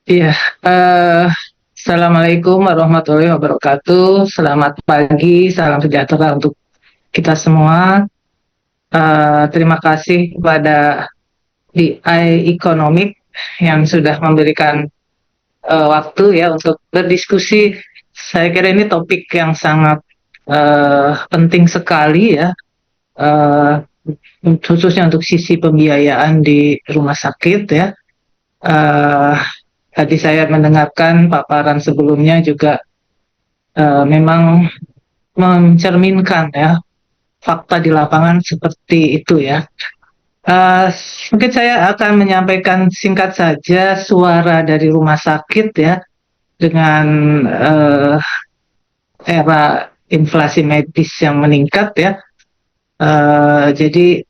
Iya, eh, Assalamualaikum warahmatullahi wabarakatuh. Selamat pagi, salam sejahtera untuk kita semua. Terima kasih kepada DI Economic yang sudah memberikan waktu ya untuk berdiskusi. Saya kira ini topik yang sangat penting sekali ya, eh, khususnya untuk sisi pembiayaan di rumah sakit ya. Eh, Tadi saya mendengarkan paparan sebelumnya juga memang mencerminkan ya fakta di lapangan seperti itu ya. Uh, Mungkin saya akan menyampaikan singkat saja suara dari rumah sakit ya dengan era inflasi medis yang meningkat ya. Jadi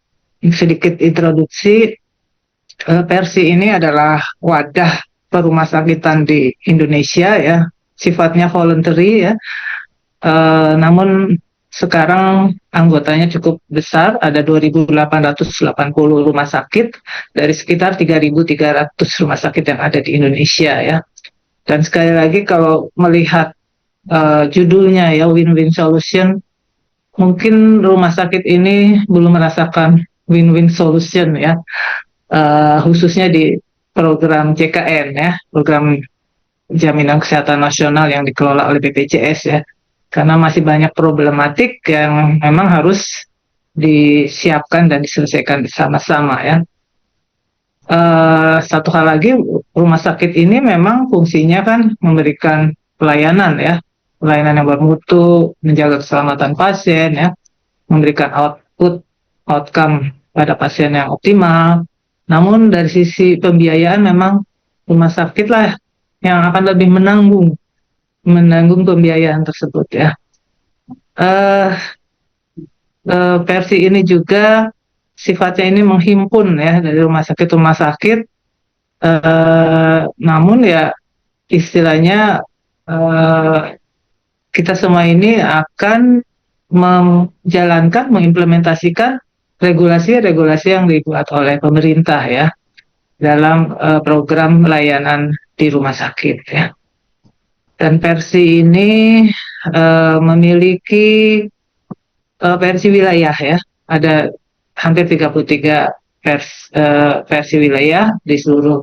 sedikit introduksi, Persi ini adalah wadah perumah sakitan di Indonesia ya, sifatnya voluntary ya. Namun sekarang anggotanya cukup besar, ada 2.880 rumah sakit dari sekitar 3.300 rumah sakit yang ada di Indonesia ya. Dan sekali lagi kalau melihat judulnya ya win-win solution, mungkin rumah sakit ini belum merasakan win-win solution ya, khususnya di program JKN ya, program Jaminan Kesehatan Nasional yang dikelola oleh BPJS ya, karena masih banyak problematik yang memang harus disiapkan dan diselesaikan bersama-sama ya. Satu hal lagi, rumah sakit ini memang fungsinya kan memberikan pelayanan ya, pelayanan yang bermutu, menjaga keselamatan pasien ya, memberikan outcome pada pasien yang optimal. Namun dari sisi pembiayaan memang rumah sakit lah yang akan lebih menanggung pembiayaan tersebut ya. Uh, Versi ini juga sifatnya ini menghimpun ya dari rumah sakit. Namun ya istilahnya uh, kita semua ini akan mengimplementasikan regulasi-regulasi yang dibuat oleh pemerintah ya dalam program layanan di rumah sakit ya. Dan versi ini memiliki versi wilayah ya. Ada hampir 33 versi wilayah di seluruh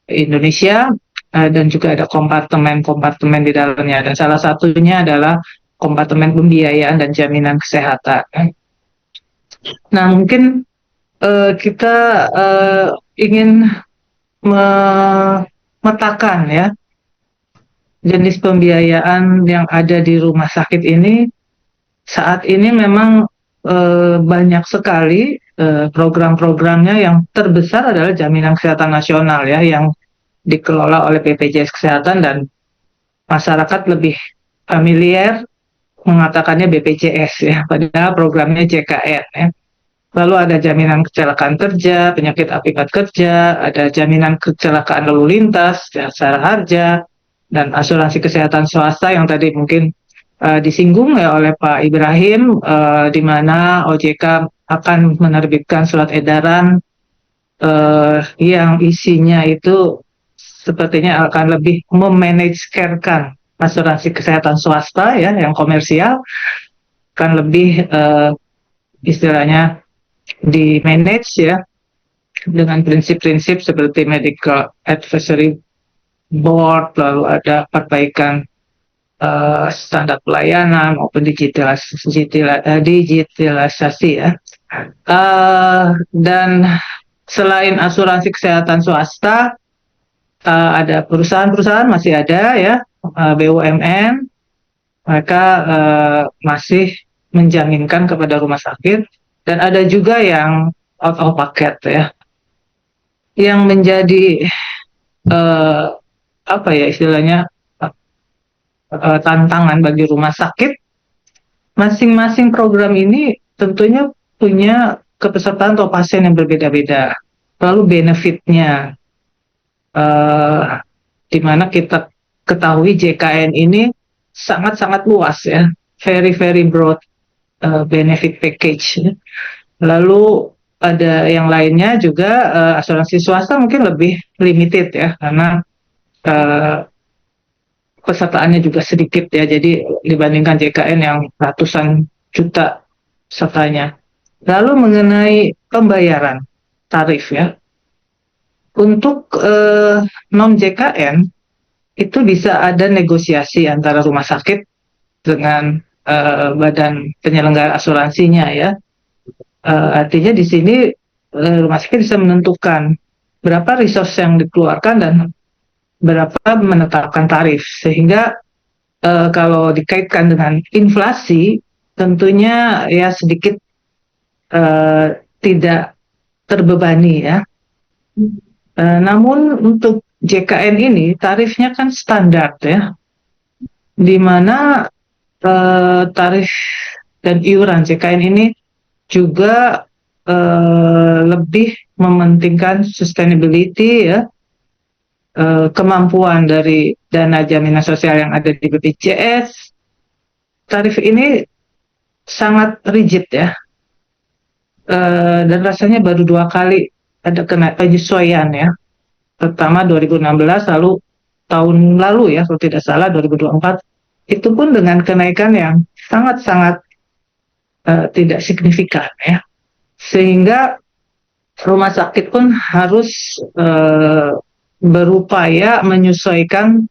Indonesia, dan juga ada kompartemen-kompartemen di dalamnya. Dan salah satunya adalah kompartemen pembiayaan dan jaminan kesehatan. Nah, mungkin kita ingin memetakan ya jenis pembiayaan yang ada di rumah sakit ini. Saat ini memang banyak sekali program-programnya. Yang terbesar adalah Jaminan Kesehatan Nasional ya, yang dikelola oleh BPJS Kesehatan, dan masyarakat lebih familiar mengatakannya BPJS ya, padahal programnya JKN ya. Lalu ada jaminan kecelakaan kerja, penyakit akibat kerja, ada jaminan kecelakaan lalu lintas, jasa harja, dan asuransi kesehatan swasta yang tadi mungkin disinggung ya oleh Pak Ibrahim, di mana OJK akan menerbitkan surat edaran yang isinya itu sepertinya akan lebih memanage care-kan asuransi kesehatan swasta ya, yang komersial kan lebih istilahnya di manage ya dengan prinsip-prinsip seperti medical advisory board, lalu ada perbaikan standar pelayanan maupun digitalisasi ya. Dan selain asuransi kesehatan swasta, ada perusahaan-perusahaan masih ada ya, BUMN, mereka masih menjaminkan kepada rumah sakit, dan ada juga yang out of pocket ya, yang menjadi apa ya istilahnya tantangan bagi rumah sakit. Masing-masing program ini tentunya punya kepesertaan atau pasien yang berbeda-beda, lalu benefitnya di mana kita ketahui JKN ini sangat-sangat luas ya, very very broad benefit package. Lalu ada yang lainnya juga, asuransi swasta mungkin lebih limited ya, karena eh, pesertaannya juga sedikit ya, jadi dibandingkan JKN yang ratusan juta pesertanya. Lalu mengenai pembayaran tarif ya, untuk non JKN itu bisa ada negosiasi antara rumah sakit dengan badan penyelenggara asuransinya ya. Artinya di sini rumah sakit bisa menentukan berapa resource yang dikeluarkan dan berapa menetapkan tarif, sehingga kalau dikaitkan dengan inflasi tentunya ya sedikit tidak terbebani ya. Namun untuk JKN ini tarifnya kan standar ya, di mana tarif dan iuran JKN ini juga lebih mementingkan sustainability ya, kemampuan dari dana jaminan sosial yang ada di BPJS. Tarif ini sangat rigid ya, dan rasanya baru 2 kali ada kena penyesuaian ya. Pertama 2016, lalu tahun lalu ya kalau tidak salah 2024, itu pun dengan kenaikan yang sangat-sangat tidak signifikan ya, sehingga rumah sakit pun harus berupaya menyesuaikan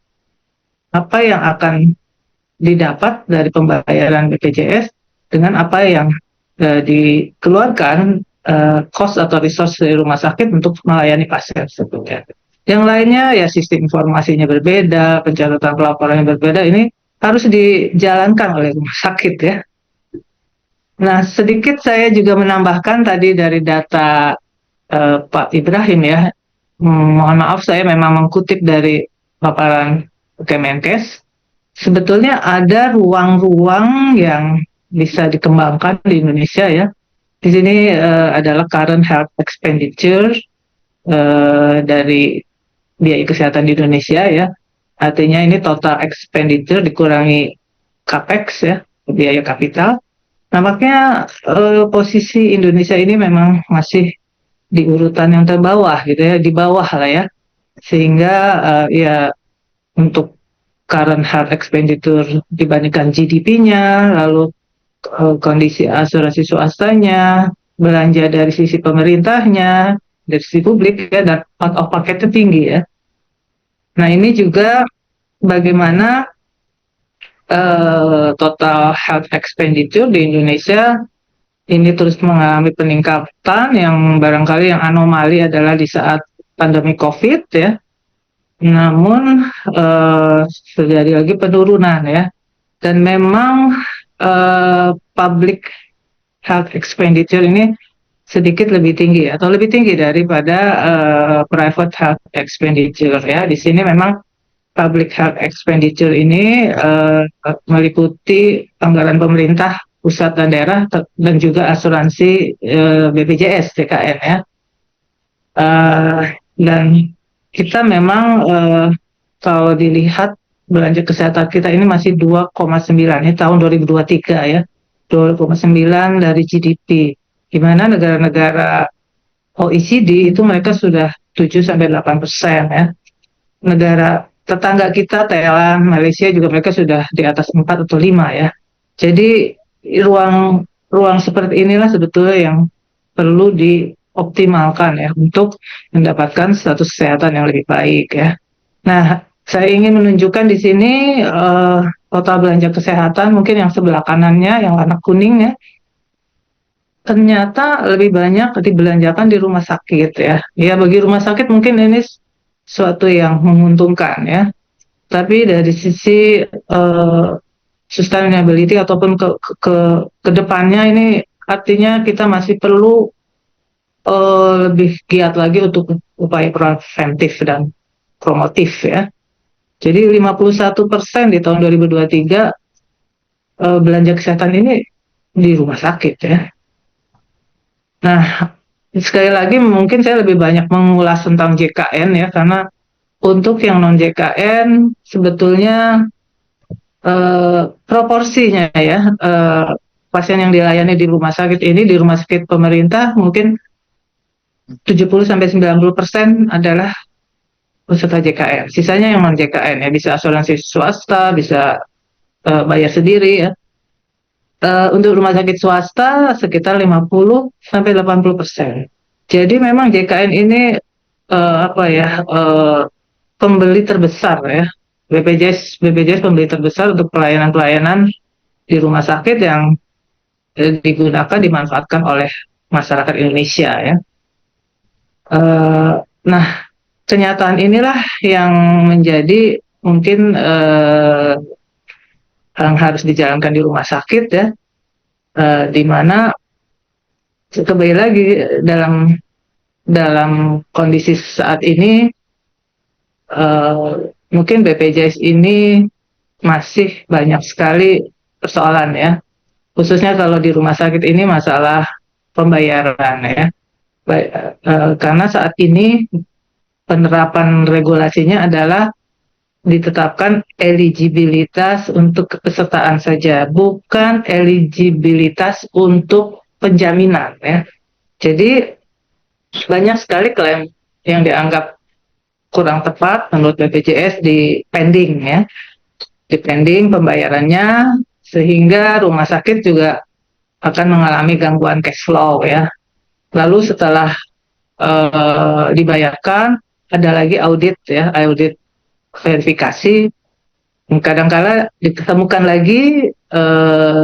apa yang akan didapat dari pembayaran BPJS dengan apa yang dikeluarkan cost atau resource dari rumah sakit untuk melayani pasien sebetulnya. Yang lainnya ya sistem informasinya berbeda, pencatatan pelaporannya berbeda, ini harus dijalankan oleh rumah sakit ya. Nah, sedikit saya juga menambahkan tadi dari data Pak Ibrahim ya. Mohon maaf saya memang mengkutip dari paparan Kemenkes. Sebetulnya ada ruang-ruang yang bisa dikembangkan di Indonesia ya. Di sini adalah current health expenditure dari biaya kesehatan di Indonesia ya. Artinya ini total expenditure dikurangi capex ya, biaya kapital. Nampaknya posisi Indonesia ini memang masih di urutan yang terbawah gitu ya, di bawah lah ya. Sehingga ya untuk current health expenditure dibandingkan GDP-nya, lalu kondisi asuransi swastanya, belanja dari sisi pemerintahnya, dari sisi publik ya, dan out of pocket-nya tinggi ya. Nah ini juga bagaimana total health expenditure di Indonesia ini terus mengalami peningkatan, yang barangkali yang anomali adalah di saat pandemi COVID ya. Namun terjadi lagi penurunan ya. Dan memang public health expenditure ini sedikit lebih tinggi atau lebih tinggi daripada private health expenditure ya. Di sini memang public health expenditure ini meliputi anggaran pemerintah pusat dan daerah dan juga asuransi BPJS JKN ya. Dan kita memang kalau dilihat belanja kesehatan kita ini masih 2,9 ya tahun 2023 ya, 2,9 dari GDP. Di mana negara-negara OECD itu mereka sudah 7-8% ya. Negara tetangga kita Thailand, Malaysia juga mereka sudah di atas 4 atau 5 ya. Jadi ruang seperti inilah sebetulnya yang perlu dioptimalkan ya untuk mendapatkan status kesehatan yang lebih baik ya. Nah, saya ingin menunjukkan di sini total belanja kesehatan mungkin yang sebelah kanannya yang warna kuning ya. Ternyata lebih banyak dibelanjakan di rumah sakit ya. Ya bagi rumah sakit mungkin ini suatu yang menguntungkan ya. Tapi dari sisi sustainability ataupun ke depannya ini artinya kita masih perlu lebih giat lagi untuk upaya preventif dan promotif ya. Jadi 51% di tahun 2023 belanja kesehatan ini di rumah sakit ya. Nah, sekali lagi mungkin saya lebih banyak mengulas tentang JKN ya, karena untuk yang non JKN sebetulnya proporsinya ya, pasien yang dilayani di rumah sakit ini, di rumah sakit pemerintah mungkin 70-90% adalah peserta JKN. Sisanya yang non JKN ya, bisa asuransi swasta, bisa bayar sendiri ya. Untuk rumah sakit swasta sekitar 50-80%. Jadi memang JKN ini apa ya, pembeli terbesar ya. BPJS pembeli terbesar untuk pelayanan-pelayanan di rumah sakit yang digunakan, dimanfaatkan oleh masyarakat Indonesia ya. Nah, kenyataan inilah yang menjadi mungkin yang harus dijalankan di rumah sakit ya, di mana kembali lagi dalam kondisi saat ini, mungkin BPJS ini masih banyak sekali persoalan ya, khususnya kalau di rumah sakit ini masalah pembayaran ya. Karena saat ini penerapan regulasinya adalah ditetapkan eligibilitas untuk kepesertaan saja, bukan eligibilitas untuk penjaminan ya. Jadi banyak sekali klaim yang dianggap kurang tepat menurut BPJS di pending ya, di pending pembayarannya, sehingga rumah sakit juga akan mengalami gangguan cash flow ya. Lalu setelah dibayarkan, ada lagi audit ya, audit verifikasi. Kadang-kala ditemukan lagi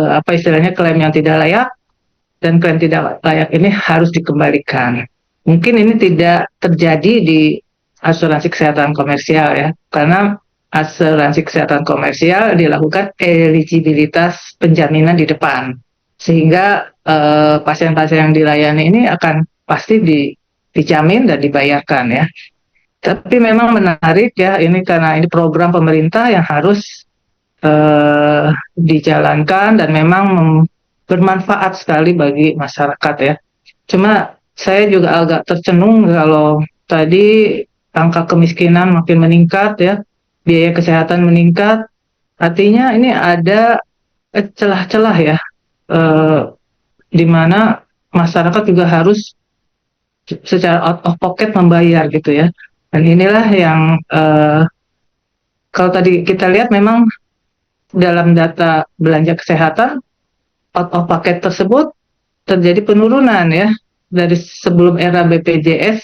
apa istilahnya, klaim yang tidak layak, dan klaim tidak layak ini harus dikembalikan. Mungkin ini tidak terjadi di asuransi kesehatan komersial ya, karena asuransi kesehatan komersial dilakukan eligibilitas penjaminan di depan, sehingga pasien-pasien yang dilayani ini akan pasti dijamin dan dibayarkan ya. Tapi memang menarik ya, ini karena ini program pemerintah yang harus dijalankan dan memang bermanfaat sekali bagi masyarakat ya. Cuma saya juga agak tercenung kalau tadi angka kemiskinan makin meningkat ya, biaya kesehatan meningkat, artinya ini ada celah-celah ya, di mana masyarakat juga harus secara out of pocket membayar gitu ya. Dan inilah yang kalau tadi kita lihat memang dalam data belanja kesehatan, out of pocket tersebut terjadi penurunan ya, dari sebelum era BPJS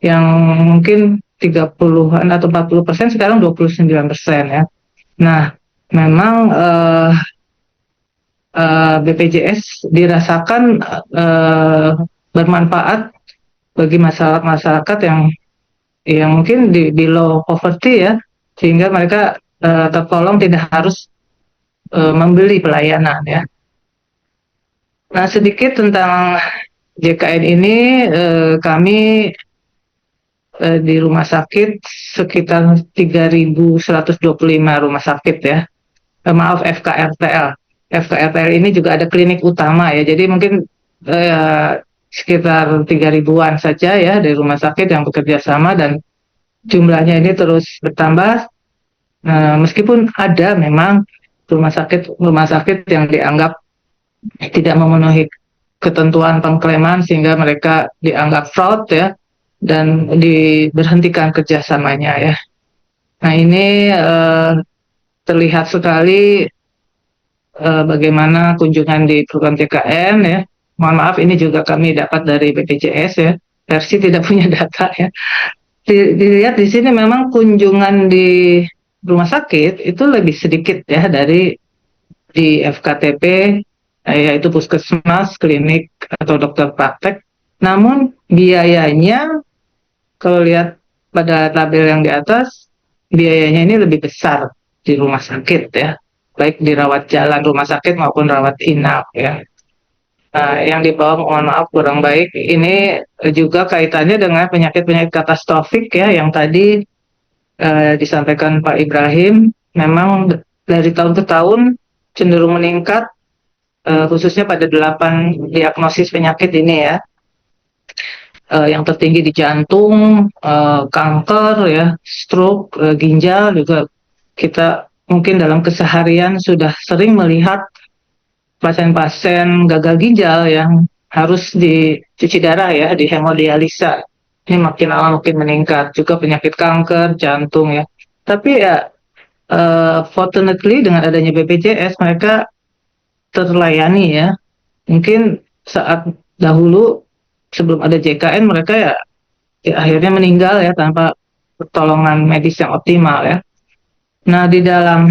yang mungkin 30-an atau 40%, sekarang 29% ya. Nah, memang BPJS dirasakan bermanfaat bagi masyarakat yang mungkin di below poverty ya, sehingga mereka tertolong, tidak harus membeli pelayanan ya. Nah, sedikit tentang JKN ini, kami di rumah sakit sekitar 3.125 rumah sakit ya. Maaf, FKRTL. FKRTL ini juga ada klinik utama ya, jadi mungkin sekitar 3.000-an saja ya dari rumah sakit yang bekerja sama, dan jumlahnya ini terus bertambah. Meskipun ada memang rumah sakit yang dianggap tidak memenuhi ketentuan pengklaiman sehingga mereka dianggap fraud ya, dan diberhentikan kerjasamanya ya. Nah, ini terlihat sekali bagaimana kunjungan di program JKN ya. Mohon maaf, ini juga kami dapat dari BPJS ya, versi tidak punya data ya. Dilihat di sini memang kunjungan di rumah sakit itu lebih sedikit ya dari di FKTP, yaitu puskesmas, klinik, atau dokter praktek. Namun biayanya, kalau lihat pada tabel yang di atas, biayanya ini lebih besar di rumah sakit ya, baik di rawat jalan rumah sakit maupun rawat inap ya. Nah, yang di bawah mohon maaf kurang baik, ini juga kaitannya dengan penyakit-penyakit katastrofik ya, yang tadi disampaikan Pak Ibrahim. Memang dari tahun ke tahun cenderung meningkat, khususnya pada 8 diagnosis penyakit ini ya. Yang tertinggi di jantung, kanker ya, stroke, ginjal juga. Kita mungkin dalam keseharian sudah sering melihat pasien-pasien gagal ginjal yang harus dicuci darah ya, di hemodialisa. ini makin lama makin meningkat. Juga penyakit kanker, jantung ya. Tapi ya fortunately dengan adanya BPJS mereka terlayani ya. Mungkin saat dahulu sebelum ada JKN mereka ya akhirnya meninggal ya tanpa pertolongan medis yang optimal ya. Nah, di dalam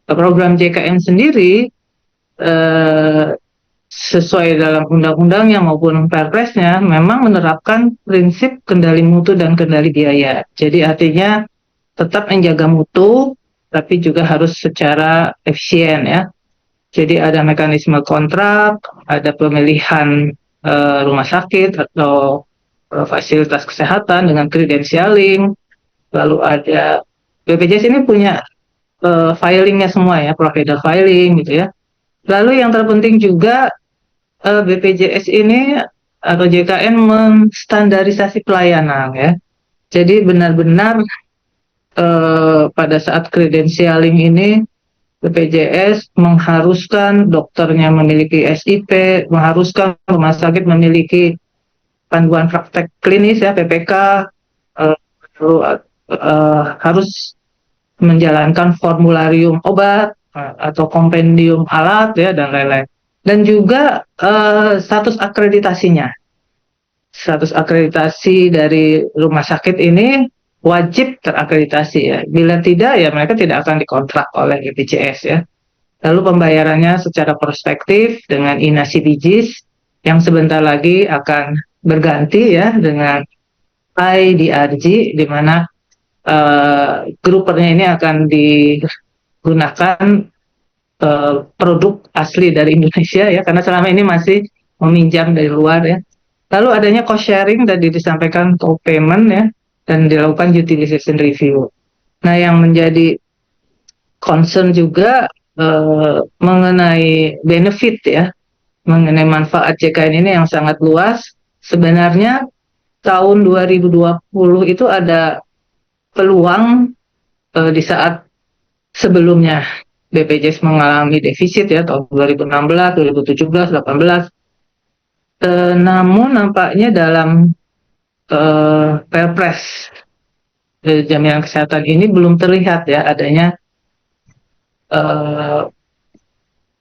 program JKN sendiri eh, sesuai dalam undang-undangnya maupun perpresnya memang menerapkan prinsip kendali mutu dan kendali biaya. Jadi artinya tetap menjaga mutu tapi juga harus secara efisien ya. Jadi ada mekanisme kontrak, ada pemilihan rumah sakit atau fasilitas kesehatan dengan credentialing, lalu ada BPJS ini punya filingnya semua ya, provider filing gitu ya. Lalu yang terpenting juga BPJS ini atau JKN menstandarisasi pelayanan ya. Jadi benar-benar pada saat credentialing ini BPJS mengharuskan dokternya memiliki SIP, mengharuskan rumah sakit memiliki panduan praktek klinis ya PPK, lalu harus menjalankan formularium obat atau kompendium alat ya dan lain-lain. Dan juga status akreditasinya. Status akreditasi dari rumah sakit ini wajib terakreditasi ya. Bila tidak ya mereka tidak akan dikontrak oleh BPJS ya. Lalu pembayarannya secara prospektif dengan INASIDGIS yang sebentar lagi akan berganti ya dengan IDRG di mana grupernya ini akan digunakan produk asli dari Indonesia ya karena selama ini masih meminjam dari luar ya. Lalu adanya cost sharing tadi disampaikan co-payment ya dan dilakukan utilization review. Nah, yang menjadi concern juga mengenai benefit ya, mengenai manfaat JKN ini yang sangat luas. Sebenarnya tahun 2020 itu ada peluang di saat sebelumnya BPJS mengalami defisit ya tahun 2016, 2017, 2018. Namun nampaknya dalam Perpres jaminan kesehatan ini belum terlihat ya adanya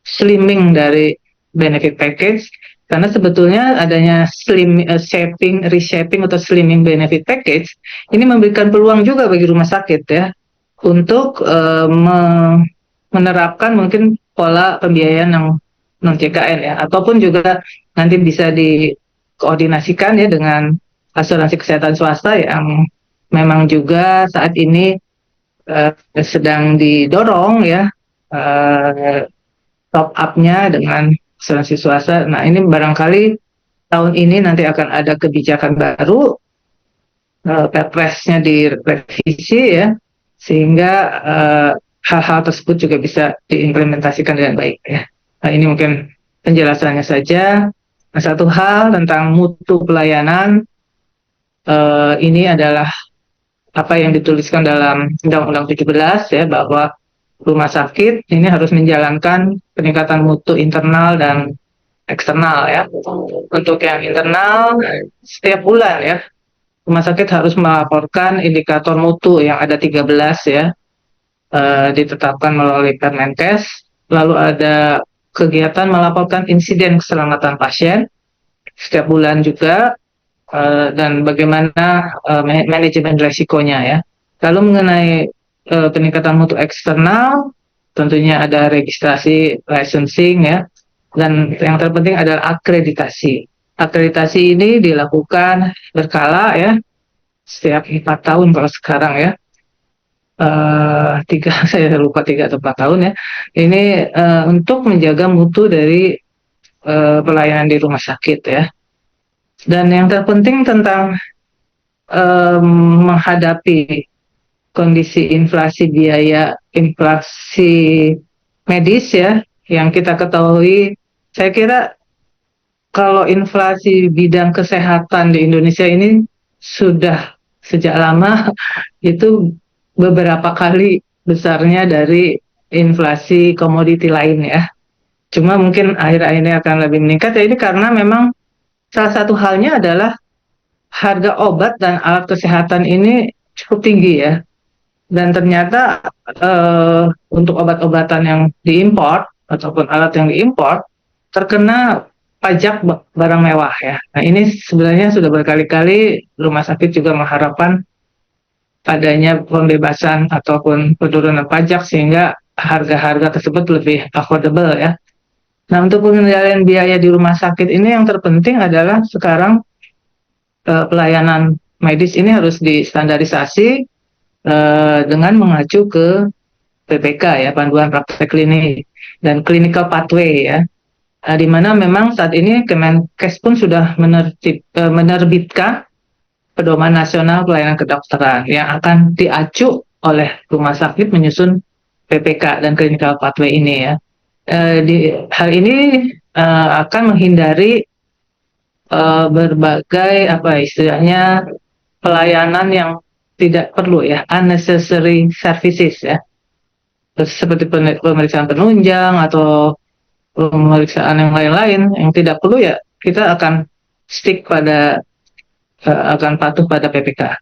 slimming dari benefit package karena sebetulnya adanya reshaping atau slimming benefit package ini memberikan peluang juga bagi rumah sakit ya untuk menerapkan mungkin pola pembiayaan yang non JKN ya ataupun juga nanti bisa dikoordinasikan ya dengan asuransi kesehatan swasta yang memang juga saat ini sedang didorong ya top up-nya dengan asuransi swasta. Nah, ini barangkali tahun ini nanti akan ada kebijakan baru, Perpresnya direvisi ya, sehingga hal-hal tersebut juga bisa diimplementasikan dengan baik ya. Nah, ini mungkin penjelasannya saja. Nah, satu hal tentang mutu pelayanan, ini adalah apa yang dituliskan dalam Undang-Undang 17 ya, bahwa rumah sakit ini harus menjalankan peningkatan mutu internal dan eksternal ya. Untuk yang internal setiap bulan ya rumah sakit harus melaporkan indikator mutu yang ada 13 ya ditetapkan melalui Permenkes. Lalu ada kegiatan melaporkan insiden keselamatan pasien setiap bulan juga dan bagaimana manajemen resikonya ya. Lalu mengenai peningkatan mutu eksternal tentunya ada registrasi licensing ya dan yang terpenting adalah akreditasi. Akreditasi ini dilakukan berkala ya setiap 4 tahun kalau sekarang ya saya lupa 3 atau 4 tahun ya ini untuk menjaga mutu dari pelayanan di rumah sakit ya dan yang terpenting tentang menghadapi kondisi inflasi biaya inflasi medis ya yang kita ketahui saya kira kalau inflasi bidang kesehatan di Indonesia ini sudah sejak lama itu beberapa kali besarnya dari inflasi komoditi lain ya. Cuma mungkin akhir-akhir ini akan lebih meningkat ya ini karena memang salah satu halnya adalah harga obat dan alat kesehatan ini cukup tinggi ya. Dan ternyata untuk obat-obatan yang diimpor ataupun alat yang diimpor terkena pajak barang mewah ya. Nah ini sebenarnya sudah berkali-kali rumah sakit juga mengharapkan adanya pembebasan ataupun penurunan pajak sehingga harga-harga tersebut lebih affordable ya. Nah untuk pengendalian biaya di rumah sakit ini yang terpenting adalah sekarang pelayanan medis ini harus distandarisasi dengan mengacu ke PPK ya, panduan praktek klinik dan clinical pathway ya. Di mana memang saat ini Kemenkes pun sudah menerbitkan pedoman nasional pelayanan kedokteran yang akan diacu oleh rumah sakit menyusun PPK dan clinical pathway ini ya. Hal ini akan menghindari berbagai apa istilahnya pelayanan yang tidak perlu ya, unnecessary services ya, seperti pemeriksaan penunjang atau pemeriksaan yang lain-lain yang tidak perlu ya, kita akan stick pada akan patuh pada PPK.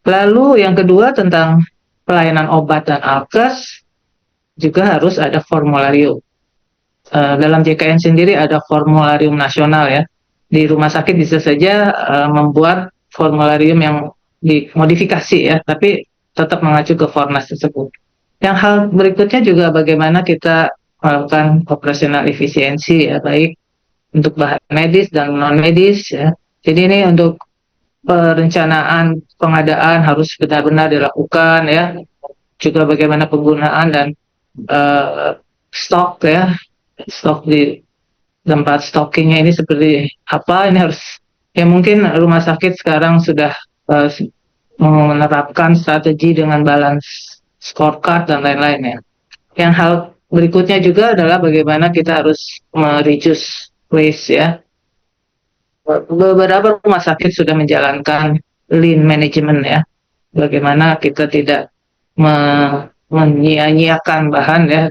Lalu yang kedua tentang pelayanan obat dan alkes juga harus ada formularium. Dalam JKN sendiri ada formularium nasional ya. Di rumah sakit bisa saja membuat formularium yang dimodifikasi ya, tapi tetap mengacu ke Fornas tersebut. Yang hal berikutnya juga bagaimana kita melakukan operasional efisiensi ya, baik untuk bahan medis dan non medis ya. Jadi ini untuk perencanaan pengadaan harus benar-benar dilakukan ya. Juga bagaimana penggunaan dan stok ya, stok di tempat stockingnya ini seperti apa, ini harus ya, mungkin rumah sakit sekarang sudah menerapkan strategi dengan balance scorecard dan lain-lain ya. Yang hal berikutnya juga adalah bagaimana kita harus mereduce waste ya. Beberapa rumah sakit sudah menjalankan lean management ya. Bagaimana kita tidak menyia-nyiakan bahan ya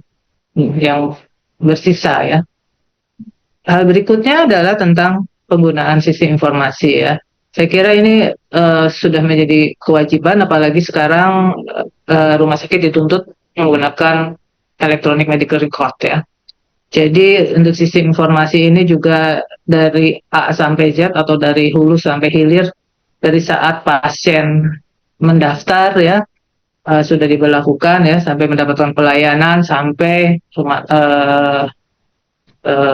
yang bersisa ya. Hal berikutnya adalah tentang penggunaan sistem informasi ya. Saya kira ini sudah menjadi kewajiban, apalagi sekarang rumah sakit dituntut menggunakan electronic medical record ya. Jadi untuk sistem informasi ini juga dari A sampai Z atau dari hulu sampai hilir, dari saat pasien mendaftar ya sudah diberlakukan ya, sampai mendapatkan pelayanan, sampai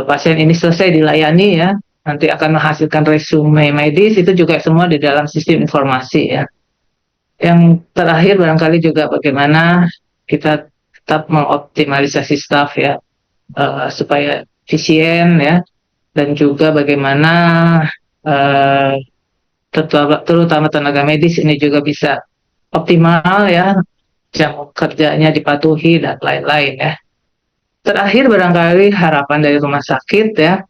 pasien ini selesai dilayani ya, nanti akan menghasilkan resume medis, itu juga semua di dalam sistem informasi ya. Yang terakhir barangkali juga bagaimana kita tetap mengoptimalisasi staff ya, supaya efisien ya, dan juga bagaimana terutama tenaga medis ini juga bisa optimal ya, jam kerjanya dipatuhi dan lain-lain ya. Terakhir barangkali harapan dari rumah sakit ya,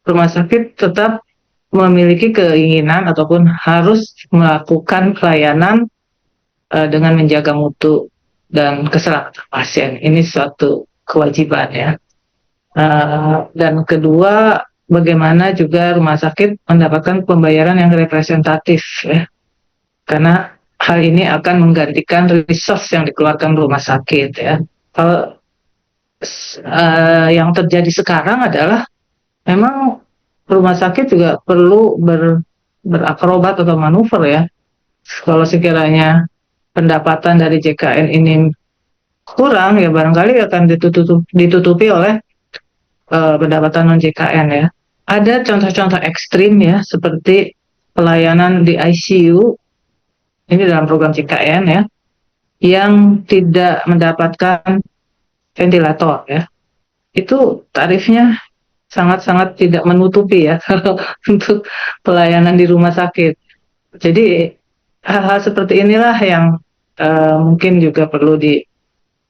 rumah sakit tetap memiliki keinginan ataupun harus melakukan pelayanan dengan menjaga mutu dan keselamatan pasien. Ini suatu kewajiban ya. Dan kedua, bagaimana juga rumah sakit mendapatkan pembayaran yang representatif ya. Karena hal ini akan menggantikan resource yang dikeluarkan rumah sakit ya. Kalau yang terjadi sekarang adalah memang rumah sakit juga perlu berakrobat atau manuver ya. Kalau sekiranya pendapatan dari JKN ini kurang ya, barangkali akan ditutupi oleh pendapatan non JKN ya. Ada contoh-contoh ekstrim ya, seperti pelayanan di ICU ini dalam program JKN ya, yang tidak mendapatkan ventilator ya, itu tarifnya sangat-sangat tidak menutupi ya kalau untuk pelayanan di rumah sakit. Jadi hal-hal seperti inilah yang mungkin juga perlu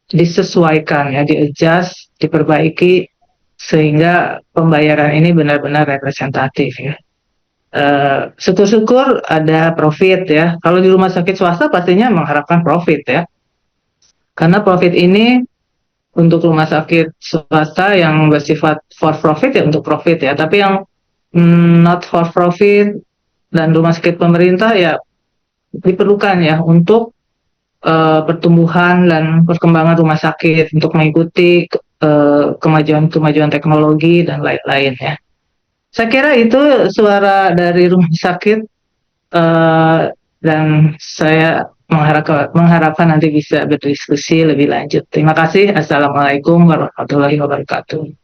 disesuaikan ya, di-adjust, diperbaiki sehingga pembayaran ini benar-benar representatif ya. Syukur-syukur ada profit ya. Kalau di rumah sakit swasta pastinya mengharapkan profit ya. Karena profit ini untuk rumah sakit swasta yang bersifat for profit ya untuk profit ya. Tapi yang not for profit dan rumah sakit pemerintah ya diperlukan ya untuk pertumbuhan dan perkembangan rumah sakit untuk mengikuti kemajuan-kemajuan teknologi dan lain-lain ya. Saya kira itu suara dari rumah sakit, dan saya mengharapkan nanti bisa berdiskusi lebih lanjut. Terima kasih. Assalamualaikum warahmatullahi wabarakatuh.